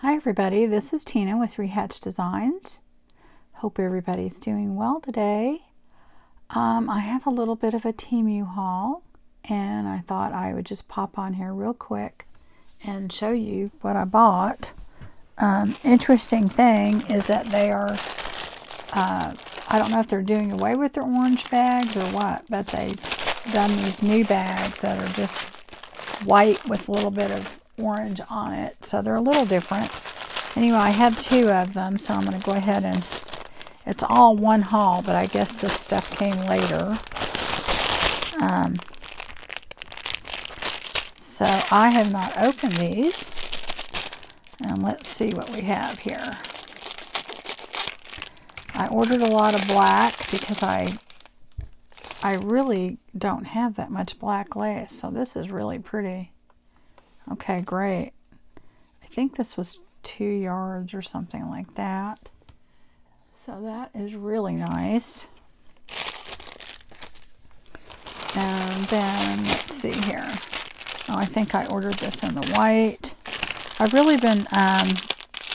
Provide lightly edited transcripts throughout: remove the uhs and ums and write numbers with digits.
Hi everybody, this is Tina with Rehatch Designs. Hope everybody's doing well today. I have a little bit of a Temu haul, and I thought I would just pop on here real quick and show you what I bought. Interesting thing is that they are, I don't know if they're doing away with their orange bags or what, but they've done these new bags that are just white with a little bit of orange on it, so they're a little different. Anyway, I have two of them, so I'm going to go ahead and it's all one haul, but I guess this stuff came later. So I have not opened these, and let's see what we have here. I ordered a lot of black because I really don't have that much black lace, so this is really pretty. Okay, great. I think this was 2 yards or something like that. So that is really nice. And then, let's see here. Oh, I think I ordered this in the white. I've really been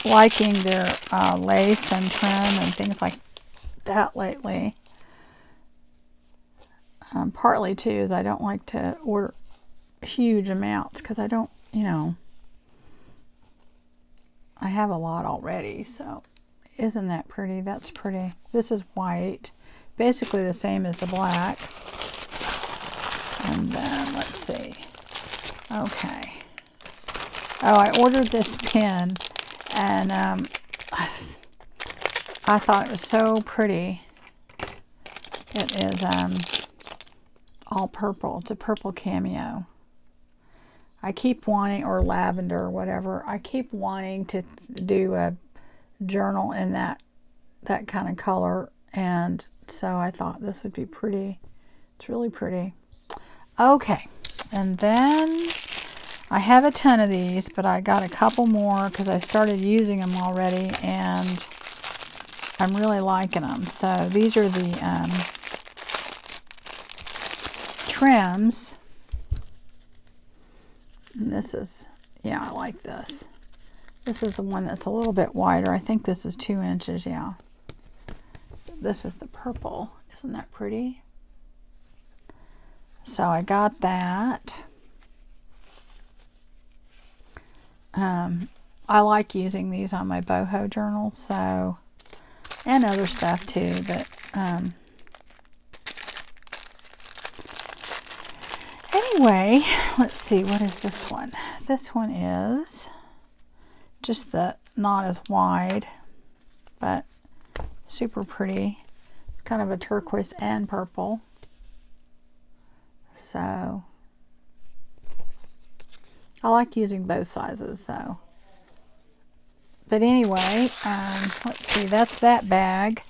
liking their lace and trim and things like that lately. Partly, too, is I don't like to order huge amounts because I don't, I have a lot already. So isn't that pretty? That's pretty. This is white, basically the same as the black. And then let's see. Okay. Oh, I ordered this pin, and I thought it was so pretty. It is all purple. It's a purple cameo. I keep wanting, or lavender or whatever, I keep wanting to do a journal in that kind of color, and so I thought this would be pretty. It's really pretty. Okay, and then I have a ton of these, but I got a couple more because I started using them already, and I'm really liking them. So these are the trims. And this is, yeah, I like this. This is the one that's a little bit wider. I think this is 2 inches, yeah. This is the purple. Isn't that pretty? So I got that. I like using these on my boho journal, so, and other stuff too, but anyway, let's see, what is this one? This one is just not as wide, but super pretty. It's kind of a turquoise and purple. So I like using both sizes, so. But anyway, let's see, that's that bag.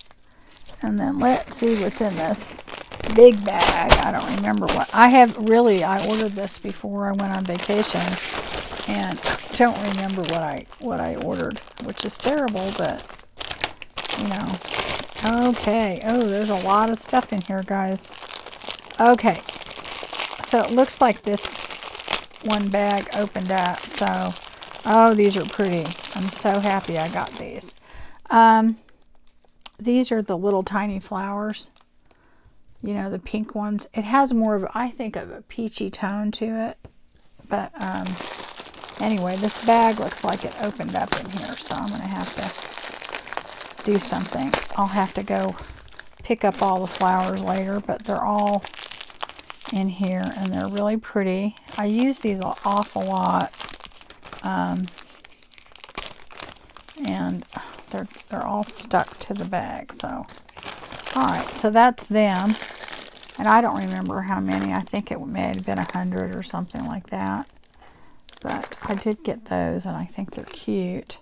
And then let's see what's in this big bag. I don't remember what. I ordered this before I went on vacation, and I don't remember what I ordered, which is terrible, but, Okay. Oh, there's a lot of stuff in here, guys. Okay. So it looks like this one bag opened up. So, oh, these are pretty. I'm so happy I got these. These are the little tiny flowers. The pink ones. It has more of, I think, of a peachy tone to it. But anyway, this bag looks like it opened up in here. So I'm going to have to do something. I'll have to go pick up all the flowers later. But they're all in here, and they're really pretty. I use these an awful lot, and they're all stuck to the bag. So, all right, so that's them, and I don't remember how many. I think it may have been 100 or something like that, but I did get those, and I think they're cute.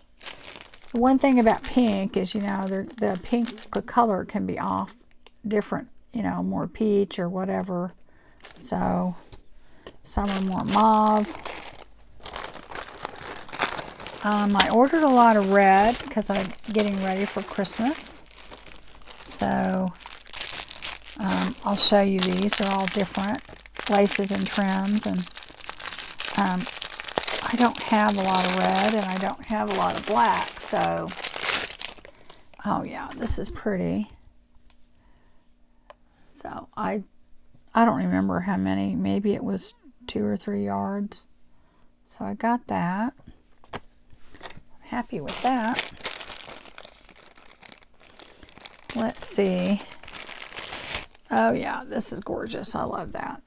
The one thing about pink is, the pink color can be off different, more peach or whatever. So some are more mauve. I ordered a lot of red because I'm getting ready for Christmas. So I'll show you these. They're all different laces and trims, and I don't have a lot of red, and I don't have a lot of black, so, oh yeah, this is pretty. So I don't remember how many, maybe it was 2 or 3 yards. So I got that. I'm happy with that. Let's see. Oh yeah, this is gorgeous. I love that.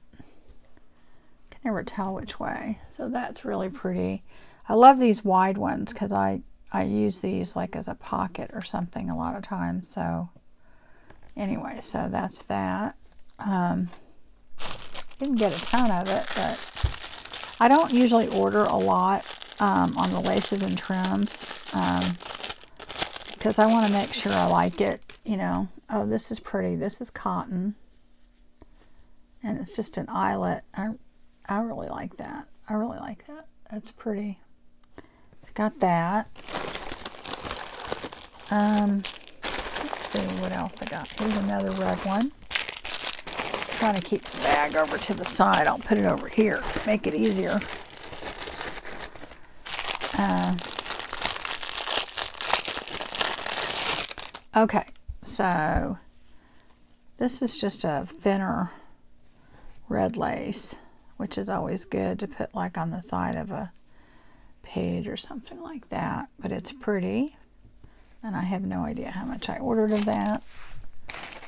Can never tell which way. So that's really pretty. I love these wide ones because I use these like as a pocket or something a lot of times. So anyway, so that's that. Didn't get a ton of it, but I don't usually order a lot on the laces and trims because I want to make sure I like it, you know. Oh, this is pretty. This is cotton, and it's just an eyelet. I really like that. I really like that. That's pretty. Got that. Let's see what else I got. Here's another red one. Trying to keep the bag over to the side. I'll put it over here, make it easier. Okay, so this is just a thinner red lace, which is always good to put like on the side of a page or something like that, but it's pretty, and I have no idea how much I ordered of that.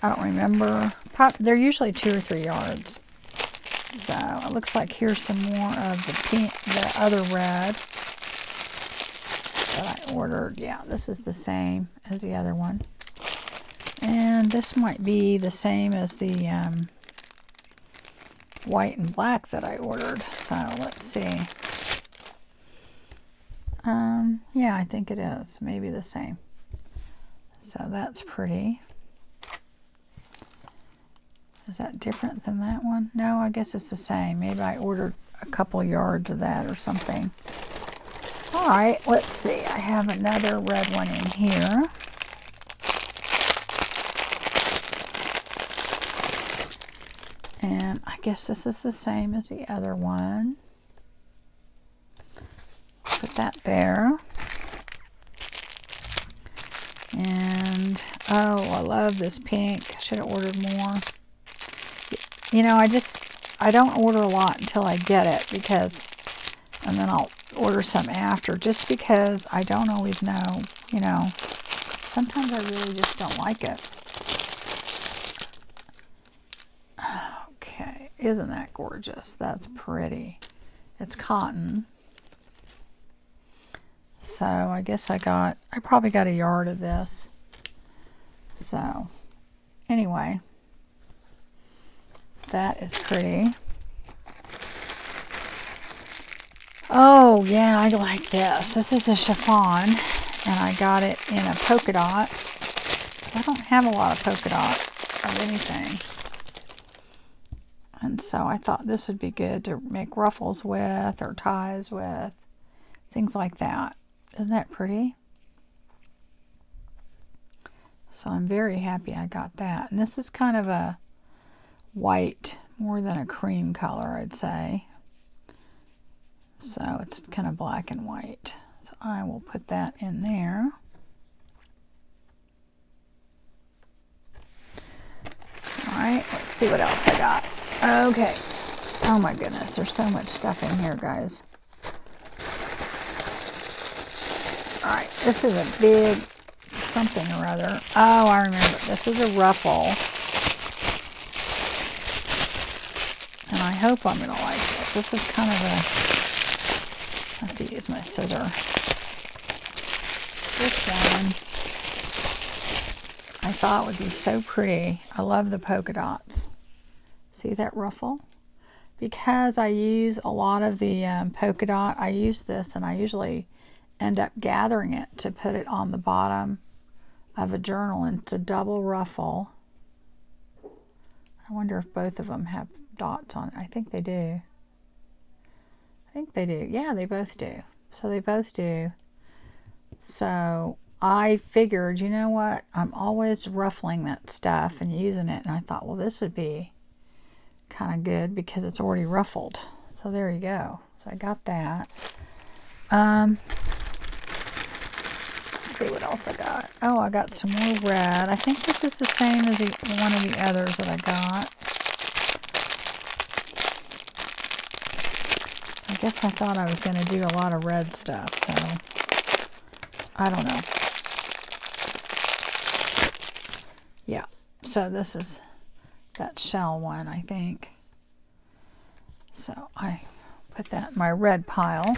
I don't remember. They're usually 2 or 3 yards. So it looks like here's some more of the pink, the other red that I ordered. Yeah, this is the same as the other one. And this might be the same as the white and black that I ordered. So let's see. Yeah, I think it is. Maybe the same. So that's pretty. Is that different than that one? No, I guess it's the same. Maybe I ordered a couple yards of that or something. All right, let's see. I have another red one in here. And I guess this is the same as the other one. Put that there. And, oh, I love this pink. I should have ordered more. You know, I don't order a lot until I get it because, and then I'll order some after just because I don't always know, you know, sometimes I really just don't like it. Okay, isn't that gorgeous? That's pretty. It's cotton. So I guess I probably got a yard of this. So anyway, that is pretty. Oh yeah, I like this. This is a chiffon, and I got it in a polka dot. I don't have a lot of polka dots of anything. And so I thought this would be good to make ruffles with or ties with, things like that. Isn't that pretty? So I'm very happy I got that. And this is kind of a white, more than a cream color, I'd say. So it's kind of black and white. So I will put that in there. All right, let's see what else I got. Okay. Oh my goodness, there's so much stuff in here, guys. All right, this is a big something or other. Oh, I remember. This is a ruffle. And I hope I'm going to like this. This is kind of a... I have to use my scissor. This one I thought would be so pretty. I love the polka dots. See that ruffle? Because I use a lot of the polka dot, I use this and I usually end up gathering it to put it on the bottom of a journal, and it's a double ruffle. I wonder if both of them have dots on it. I think they do. I think they do. Yeah, they both do. So they both do. So I figured, you know what? I'm always ruffling that stuff and using it. And I thought, well, this would be kind of good because it's already ruffled. So there you go. So I got that. Let's see what else I got. Oh, I got some more red. I think this is the same as one of the others that I got. I guess I thought I was going to do a lot of red stuff, so I don't know. Yeah, so this is that shell one, I think. So I put that in my red pile.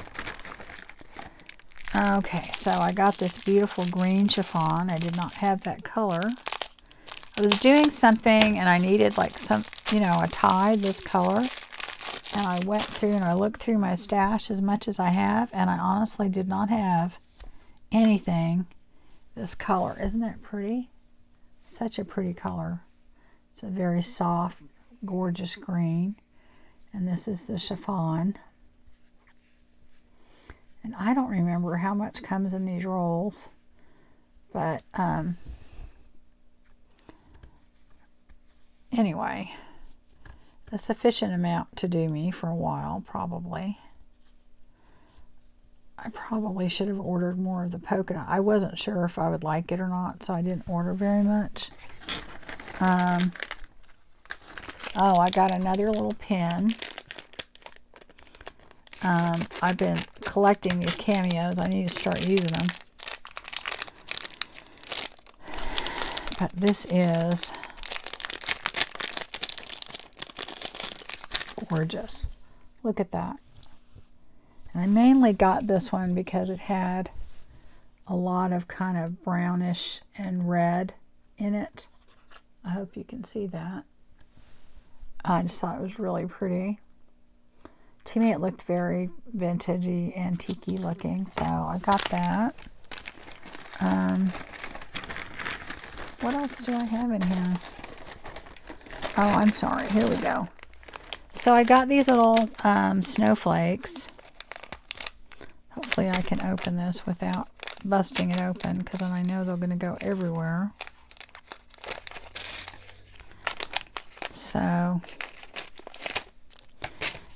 Okay, so I got this beautiful green chiffon. I did not have that color. I was doing something and I needed like some, you know, a tie this color. And I went through and I looked through my stash as much as I have, and I honestly did not have anything this color. Isn't that pretty? Such a pretty color. It's a very soft, gorgeous green. And this is the chiffon. And I don't remember how much comes in these rolls, but anyway, a sufficient amount to do me for a while, probably. I probably should have ordered more of the polka dot. I wasn't sure if I would like it or not, so I didn't order very much. Oh, I got another little pin. I've been collecting these cameos. I need to start using them. But this is gorgeous. Look at that. And I mainly got this one because it had a lot of kind of brownish and red in it. I hope you can see that. I just thought it was really pretty. To me, it looked very vintagey, antique-y looking, so I got that. What else do I have in here? Oh, I'm sorry. Here we go. So I got these little snowflakes. Hopefully I can open this without busting it open, because then I know they're going to go everywhere. So,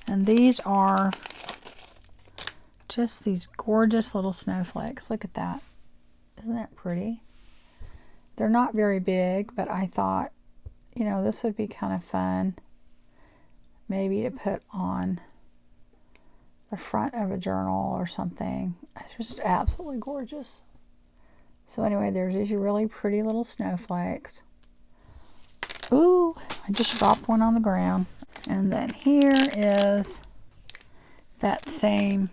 and these are just these gorgeous little snowflakes. Look at that. Isn't that pretty? They're not very big, but I thought, you know, this would be kind of fun maybe to put on the front of a journal or something. It's just absolutely gorgeous. So anyway, there's these really pretty little snowflakes. Ooh, I just dropped one on the ground. And then here is that same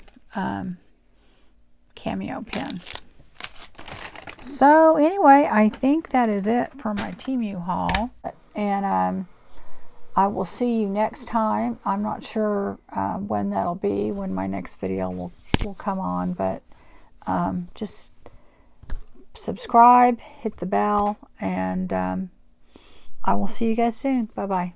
cameo pin. So anyway, I think that is it for my Temu haul. And I will see you next time. I'm not sure when that'll be, when my next video will come on, but just subscribe, hit the bell, and I will see you guys soon. Bye-bye.